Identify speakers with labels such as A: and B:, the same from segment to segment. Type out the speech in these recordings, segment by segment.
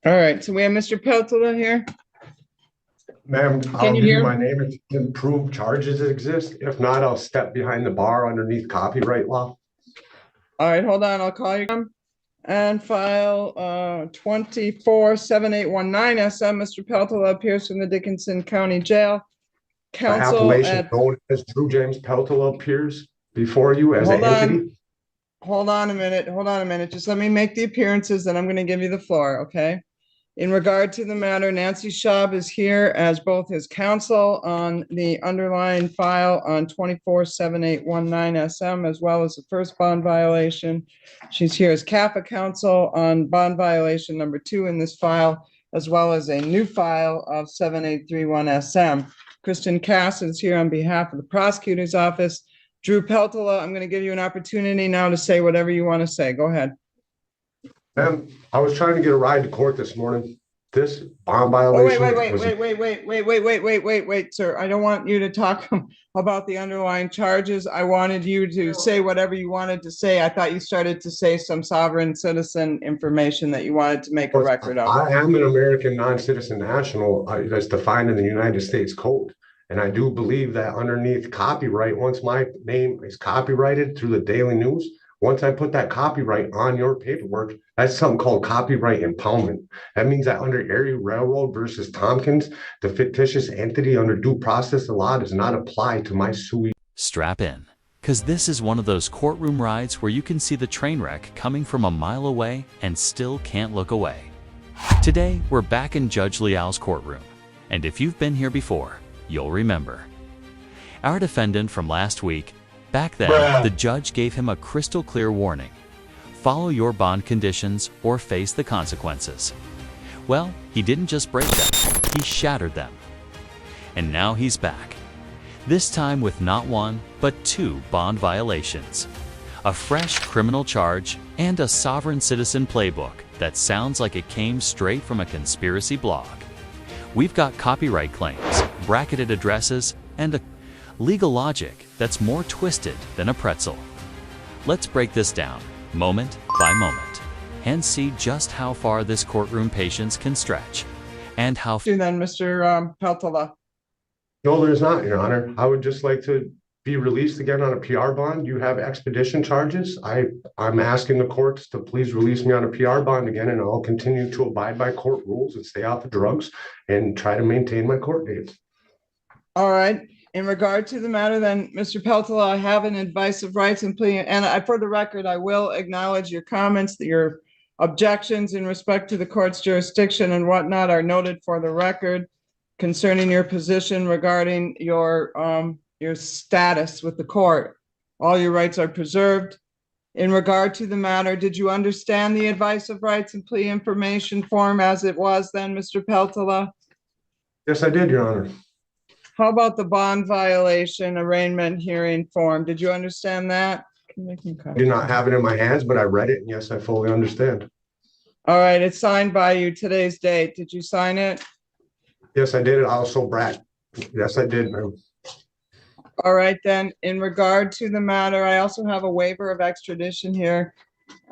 A: All right, so we have Mr. Peltola here.
B: Ma'am,
A: Can
B: I'll
A: you
B: give you
A: hear
B: my
A: him?
B: name if you can prove charges exist. If not, I'll step behind the bar underneath copyright law.
A: All right, hold on, I'll call you. And file 247819 SM. Mr. Peltola appears from the Dickinson County Jail.
B: My
A: Counsel
B: appellation
A: at,
B: known as Drew James Peltola appears before you as an
A: hold on,
B: entity.
A: hold on a minute. Just let me make the appearances, then I'm going to give you the floor, okay? In regard to the matter, Nancy Schaub is here as both his counsel on the underlying file on 247819 SM, as well as the first bond violation. She's here as CAFA counsel on bond violation number 2 in this file, as well as a new file of 7831 SM. Kristen Cass is here on behalf of the prosecutor's office. Drew Peltola, I'm going to give you an opportunity now to say whatever you want to say. Go ahead.
B: Ma'am, I was trying to get a ride to court this morning. This bond
A: Oh, wait,
B: violation was
A: sir. I don't want you to talk about the underlying charges. I wanted you to say whatever you wanted to say. I thought you started to say some sovereign citizen information that you wanted to make a record of.
B: I am an American non-citizen national that's defined in the United States Code. And I do believe that underneath copyright, once my name is copyrighted through the Daily News, once I put that copyright on your paperwork, that's something called copyright impoundment. That means that under Erie Railroad versus Tompkins, the fictitious entity under due process of law does not apply to my sui.
C: Strap in, because this is one of those courtroom rides where you can see the train wreck coming from a mile away and still can't look away. Today, we're back in Judge Leal's courtroom, and if you've been here before, you'll remember. Our defendant from last week, back then, the judge gave him a crystal clear warning. Follow your bond conditions or face the consequences. Well, he didn't just break them, he shattered them. And now he's back. This time with not one, but 2 bond violations. A fresh criminal charge and a sovereign citizen playbook that sounds like it came straight from a conspiracy blog. We've got copyright claims, bracketed addresses, and a legal logic that's more twisted than a pretzel. Let's break this down, moment by moment, and see just how far this courtroom patience can stretch, and how
A: Then, Mr. Peltola.
B: No, there's not, Your Honor. I would just like to be released again on a PR bond. You have expedition charges. I'm asking the courts to please release me on a PR bond again, and I'll continue to abide by court rules and stay off of drugs and try to maintain my court dates.
A: All right. In regard to the matter, then, Mr. Peltola, I have an advice of rights and plea, and for the record, I will acknowledge your comments, your objections in respect to the court's jurisdiction and whatnot are noted for the record concerning your position regarding your status with the court. All your rights are preserved. In regard to the matter, did you understand the advice of rights and plea information form as it was then, Mr. Peltola?
B: Yes, I did, Your Honor.
A: How about the bond violation arraignment hearing form? Did you understand that?
B: I do not have it in my hands, but I read it, and yes, I fully understand.
A: All right, it's signed by you. Today's date. Did you sign it?
B: Yes, I did. I also brag. Yes, I did, ma'am.
A: All right, then, in regard to the matter, I also have a waiver of extradition here.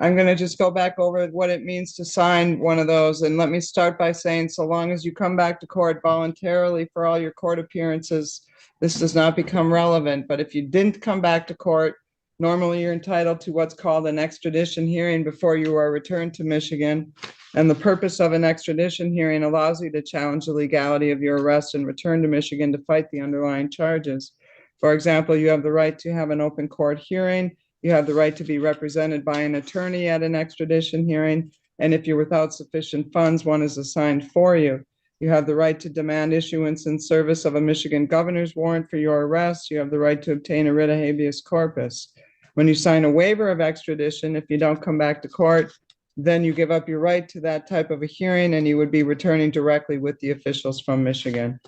A: I'm going to just go back over what it means to sign one of those. And let me start by saying, so long as you come back to court voluntarily for all your court appearances, this does not become relevant. But if you didn't come back to court, normally you're entitled to what's called an extradition hearing before you are returned to Michigan. And the purpose of an extradition hearing allows you to challenge the legality of your arrest and return to Michigan to fight the underlying charges. For example, you have the right to have an open court hearing. You have the right to be represented by an attorney at an extradition hearing. And if you're without sufficient funds, one is assigned for you. You have the right to demand issuance and service of a Michigan governor's warrant for your arrest. You have the right to obtain a writ of habeas corpus. When you sign a waiver of extradition, if you don't come back to court, then you give up your right to that type of a hearing and you would be returning directly with the officials from Michigan.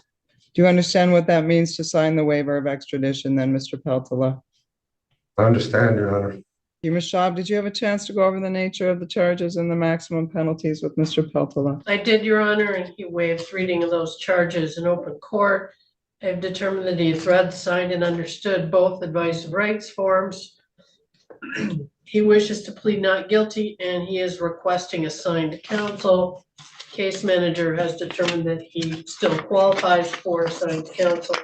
A: Do you understand what that means to sign the waiver of extradition then, Mr. Peltola?
B: I understand, Your Honor.
A: You, Ms. Schaub, did you have a chance to go over the nature of the charges and the maximum penalties with Mr. Peltola?
D: I did, Your Honor, and he waived reading of those charges in open court. I've determined that he has read, signed, and understood both advice of rights forms. He wishes to plead not guilty, and he is requesting assigned counsel. case manager has determined that he still qualifies for assigned counsel,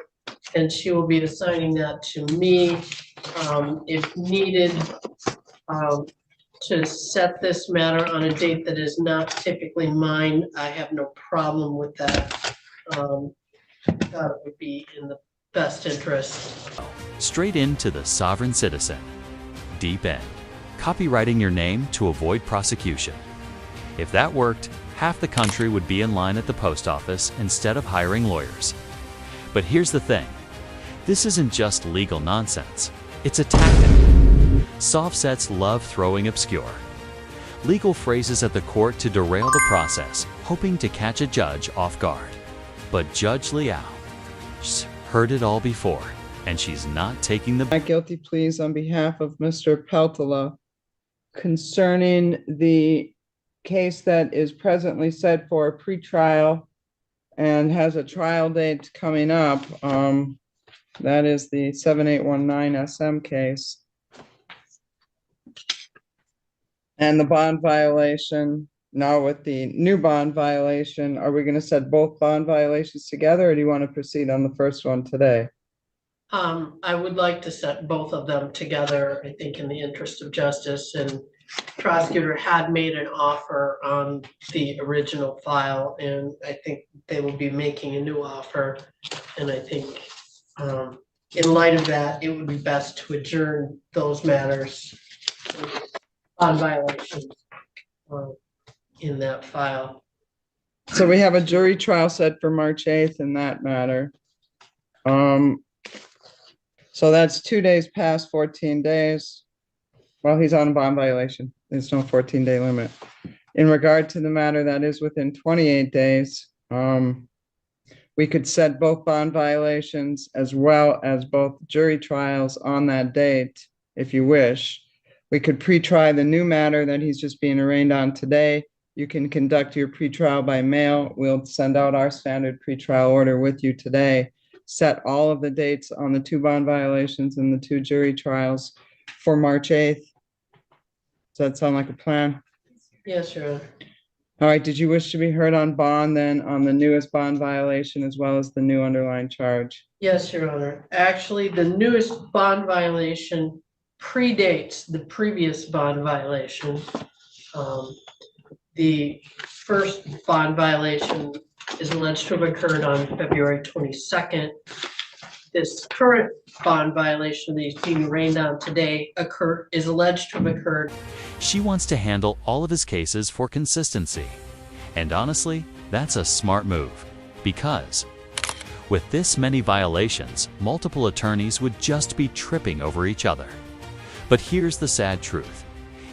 D: and she will be assigning that to me, if needed, to set this matter on a date that is not typically mine. I have no problem with that. Thought it would be in the best interest.
C: Straight into the sovereign citizen. Deep end. Copywriting your name to avoid prosecution. If that worked, half the country would be in line at the post office instead of hiring lawyers. But here's the thing. This isn't just legal nonsense. It's a tactic. Soft sets love throwing obscure legal phrases at the court to derail the process, hoping to catch a judge off guard. But Judge Liao's heard it all before, and she's not taking the
A: Guilty pleas on behalf of Mr. Peltola concerning the case that is presently set for a pretrial and has a trial date coming up. That is the 7819 SM case. And the bond violation. Now with the new bond violation, are we going to set both bond violations together, or do you want to proceed on the first one today?
D: I would like to set both of them together, I think, in the interest of justice, and prosecutor had made an offer on the original file, and I think they will be making a new offer. And I think in light of that, it would be best to adjourn those matters on violations in that file.
A: So we have a jury trial set for March 8th in that matter. So that's 2 days past 14 days. Well, he's on a bond violation. There's no 14-day limit. In regard to the matter that is within 28 days, we could set both bond violations as well as both jury trials on that date, if you wish. We could pre-try the new matter that he's just being arraigned on today. You can conduct your pre-trial by mail. We'll send out our standard pre-trial order with you today. Set all of the dates on the 2 bond violations and the 2 jury trials for March 8th. Does that sound like a plan?
D: Yes, Your Honor.
A: All right, did you wish to be heard on bond then on the newest bond violation as well as the new underlying charge?
D: Yes, Your Honor. Actually, the newest bond violation predates the previous bond violation. The first bond violation is alleged to have occurred on February 22nd. This current bond violation that he's being arraigned on today is alleged to have occurred.
C: She wants to handle all of his cases for consistency. And honestly, that's a smart move. Because with this many violations, multiple attorneys would just be tripping over each other. But here's the sad truth.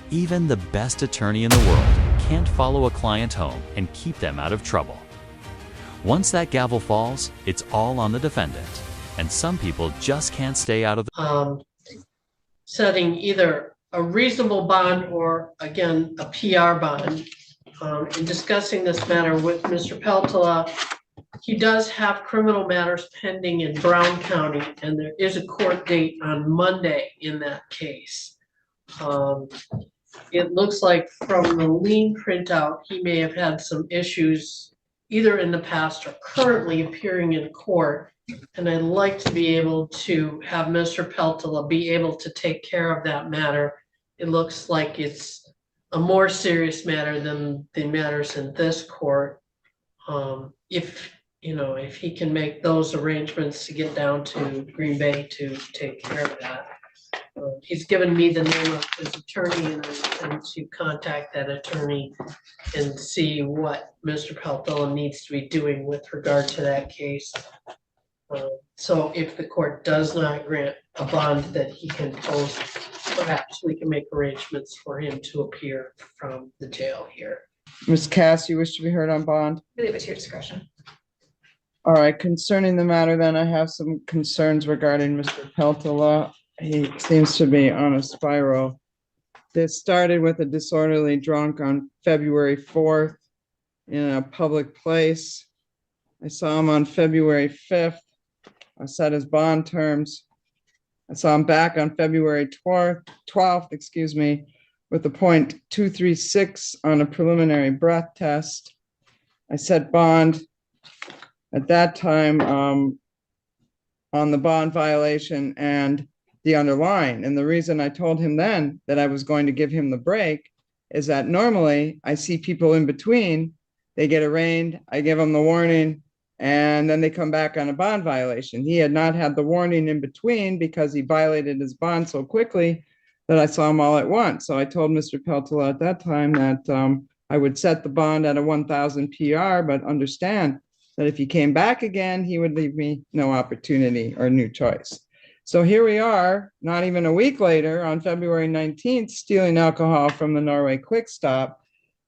C: Even the best attorney in the world can't follow a client home and keep them out of trouble. Once that gavel falls, it's all on the defendant. And some people just can't stay out of the
D: setting either a reasonable bond or, again, a PR bond. In discussing this matter with Mr. Peltola, he does have criminal matters pending in Brown County, and there is a court date on Monday in that case. It looks like from the lien printout, he may have had some issues either in the past or currently appearing in court. And I'd like to be able to have Mr. Peltola be able to take care of that matter. It looks like it's a more serious matter than the matters in this court. If he can make those arrangements to get down to Green Bay to take care of that. He's given me the name of his attorney, and I intend to contact that attorney and see what Mr. Peltola needs to be doing with regard to that case. So if the court does not grant a bond that he can post, perhaps we can make arrangements for him to appear from the jail here.
A: Ms. Cass, you wish to be heard on bond?
E: I leave it to your discretion.
A: All right, concerning the matter, then I have some concerns regarding Mr. Peltola. He seems to be on a spiral. This started with a disorderly drunk on February 4th in a public place. I saw him on February 5th. I set his bond terms. I saw him back on February 12th, with a .236 on a preliminary breath test. I set bond at that time on the bond violation and the underlying. And the reason I told him then that I was going to give him the break is that normally I see people in between, they get arraigned, I give them the warning, and then they come back on a bond violation. He had not had the warning in between because he violated his bond so quickly that I saw him all at once. So I told Mr. Peltola at that time that I would set the bond at a 1,000 PR, but understand that if he came back again, he would leave me no opportunity or new choice. So here we are, not even a week later, on February 19th, stealing alcohol from the Norway Quick Stop,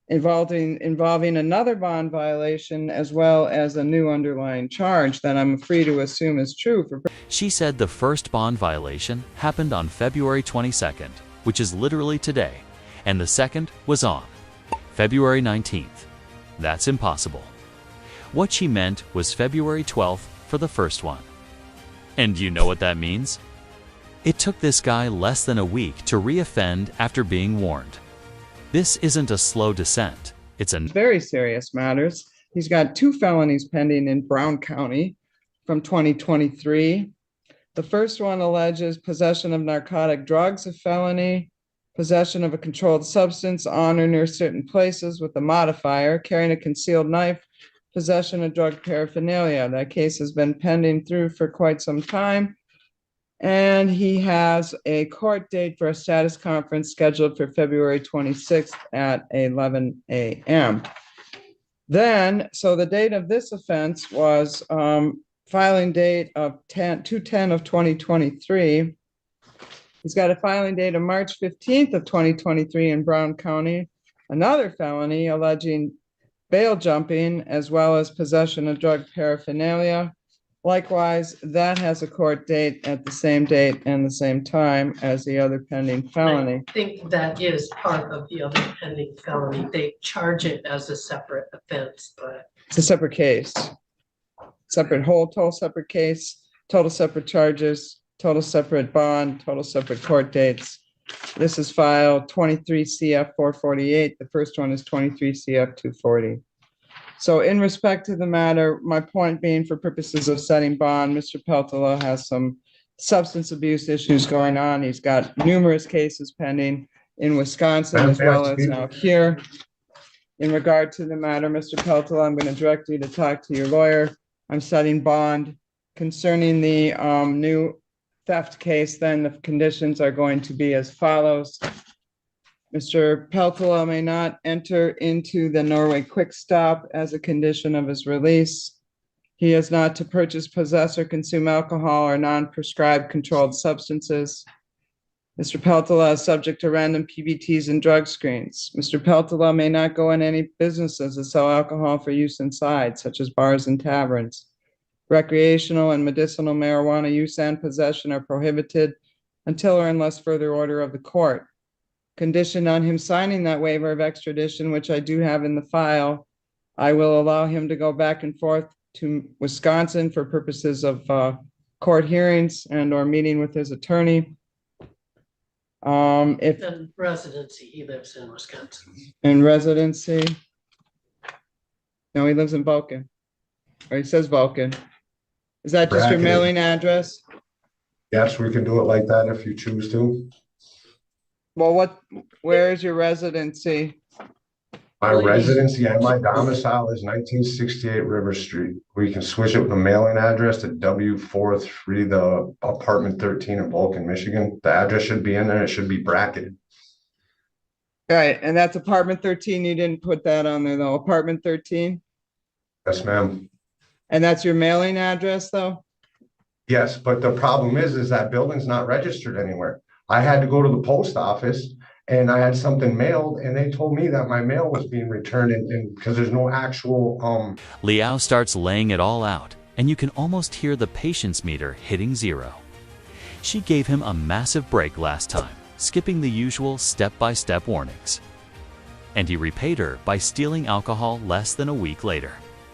A: involving another bond violation as well as a new underlying charge that I'm free to assume is true.
C: She said the first bond violation happened on February 22nd, which is literally today, and the second was on February 19th. That's impossible. What she meant was February 12th for the first one. And you know what that means? It took this guy less than a week to reoffend after being warned. This isn't a slow descent. It's a
A: very serious matters. He's got 2 felonies pending in Brown County from 2023. The first one alleges possession of narcotic drugs, a felony, possession of a controlled substance on or near certain places with a modifier, carrying a concealed knife, possession of drug paraphernalia. That case has been pending through for quite some time. And he has a court date for a status conference scheduled for February 26th at 11 a.m. Then, so the date of this offense was filing date of 2/10 of 2023. He's got a filing date of March 15th of 2023 in Brown County. Another felony alleging bail jumping as well as possession of drug paraphernalia. Likewise, that has a court date at the same date and the same time as the other pending felony.
D: I think that is part of the other pending felony. They charge it as a separate offense, but
A: It's a separate case. Total separate case, total separate charges, total separate bond, total separate court dates. This is file 23 CF 448. The first one is 23 CF 240. So in respect to the matter, my point being for purposes of setting bond, Mr. Peltola has some substance abuse issues going on. He's got numerous cases pending in Wisconsin as well as now here. In regard to the matter, Mr. Peltola, I'm going to direct you to talk to your lawyer. I'm setting bond concerning the new theft case. Then the conditions are going to be as follows. Mr. Peltola may not enter into the Norway Quick Stop as a condition of his release. He is not to purchase, possess, or consume alcohol or non-prescribed controlled substances. Mr. Peltola is subject to random PBTs and drug screens. Mr. Peltola may not go in any businesses that sell alcohol for use inside, such as bars and taverns. Recreational and medicinal marijuana use and possession are prohibited until or unless further order of the court. Conditioned on him signing that waiver of extradition, which I do have in the file, I will allow him to go back and forth to Wisconsin for purposes of court hearings and or meeting with his attorney. If
D: in residency, he lives in Wisconsin.
A: in residency, no, he lives in Vulcan, or he says Vulcan. Is that just your
B: Bracketed.
A: mailing address?
B: Yes, we can do it like that if you choose to.
A: Well, where is your residency?
B: My
D: Please.
B: residency and my domicile is 1968 River Street. We can switch it with a mailing address to W43, the apartment 13 in Vulcan, Michigan. The address should be in there. It should be bracketed.
A: Right, and that's apartment 13. You didn't put that on there though. Apartment 13?
B: Yes, ma'am.
A: And that's your mailing address though?
B: Yes, but the problem is that building's not registered anywhere. I had to go to the post office and I had something mailed and they told me that my mail was being returned and because there's no actual
C: Liao starts laying it all out, and you can almost hear the patience meter hitting 0. She gave him a massive break last time, skipping the usual step-by-step warnings. And he repaid her by stealing alcohol less than a week later.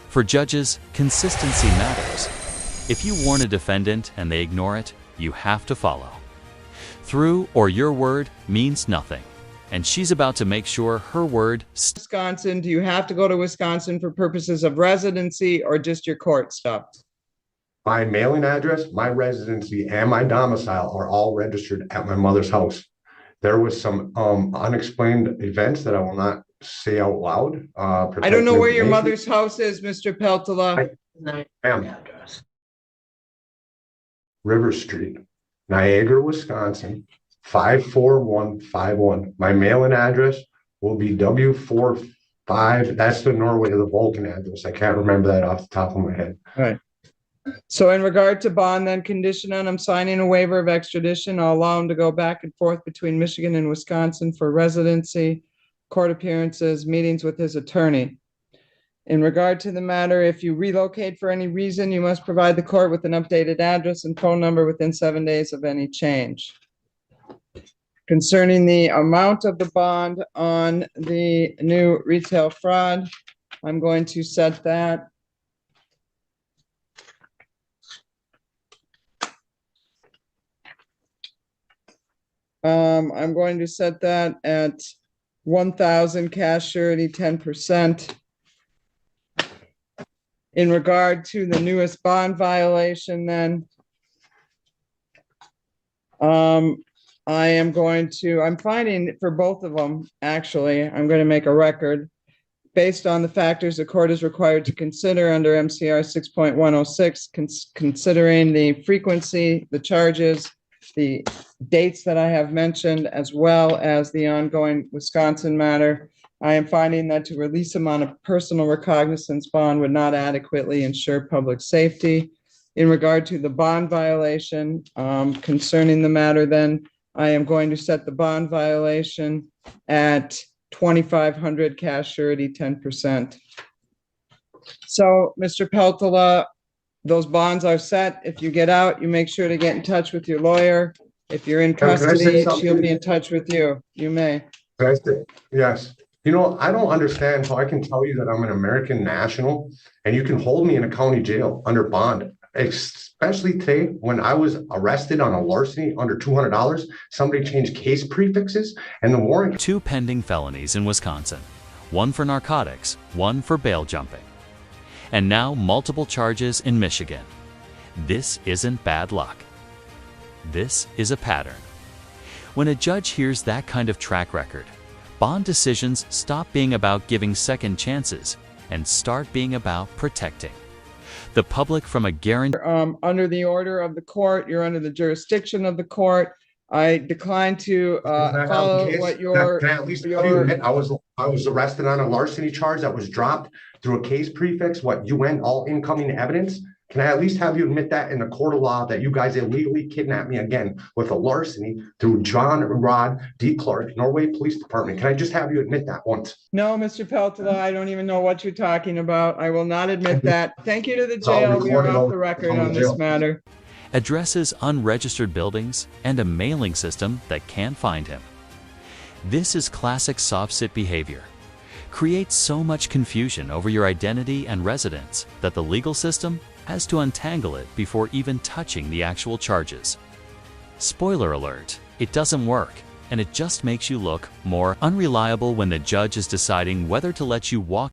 C: For judges, consistency matters. If you warn a defendant and they ignore it, you have to follow. Through or your word means nothing. and she's about to make sure her word
A: Wisconsin, do you have to go to Wisconsin for purposes of residency or just your court stuff?
B: My mailing address, my residency, and my domicile are all registered at my mother's house. There was some unexplained events that I will not say out loud.
A: I don't know where your mother's house is, Mr. Peltola.
D: Address.
B: River Street, Niagara, Wisconsin, 54151. My mailing address will be W45. That's the Norway or the Vulcan address. I can't remember that off the top of my head.
A: All right. So in regard to bond, then condition on, I'm signing a waiver of extradition. I'll allow him to go back and forth between Michigan and Wisconsin for residency, court appearances, meetings with his attorney. In regard to the matter, if you relocate for any reason, you must provide the court with an updated address and phone number within 7 days of any change. Concerning the amount of the bond on the new retail fraud, I'm going to set that I'm going to set that at 1,000 cash surety, 10%. In regard to the newest bond violation, then I'm finding for both of them, actually, I'm going to make a record based on the factors the court is required to consider under MCR 6.106, considering the frequency, the charges, the dates that I have mentioned, as well as the ongoing Wisconsin matter. I am finding that to release him on a personal recognizance bond would not adequately ensure public safety. In regard to the bond violation, concerning the matter, then I am going to set the bond violation at 2,500 cash surety, 10%. So, Mr. Peltola, those bonds are set. If you get out, you make sure to get in touch with your lawyer. If you're in
B: Can I say
A: custody,
B: something?
A: she'll be in touch with you. You may.
B: Yes. You know, I don't understand how I can tell you that I'm an American national and you can hold me in a county jail under bond, especially today when I was arrested on a larceny under $200. Somebody changed case prefixes and the warrant.
C: 2 pending felonies in Wisconsin, 1 for narcotics, 1 for bail jumping, and now multiple charges in Michigan. This isn't bad luck. This is a pattern. When a judge hears that kind of track record, bond decisions stop being about giving second chances and start being about protecting the public from a guarantee.
A: Under the order of the court, you're under the jurisdiction of the court. I decline to follow what your.
B: Can I at least tell you, admit I was arrested on a larceny charge that was dropped through a case prefix, UN, all incoming evidence. Can I at least have you admit that in the court of law that you guys illegally kidnapped me again with a larceny through John Rod D. Clark, Norway Police Department? Can I just have you admit that once?
A: No, Mr. Peltola, I don't even know what you're talking about. I will not admit that. Thank you to the jail. We are off the record on this matter.
C: Addresses unregistered buildings and a mailing system that can't find him. This is classic soft-sit behavior. Creates so much confusion over your identity and residence that the legal system has to untangle it before even touching the actual charges. Spoiler alert, it doesn't work, and it just makes you look more unreliable when the judge is deciding whether to let you walk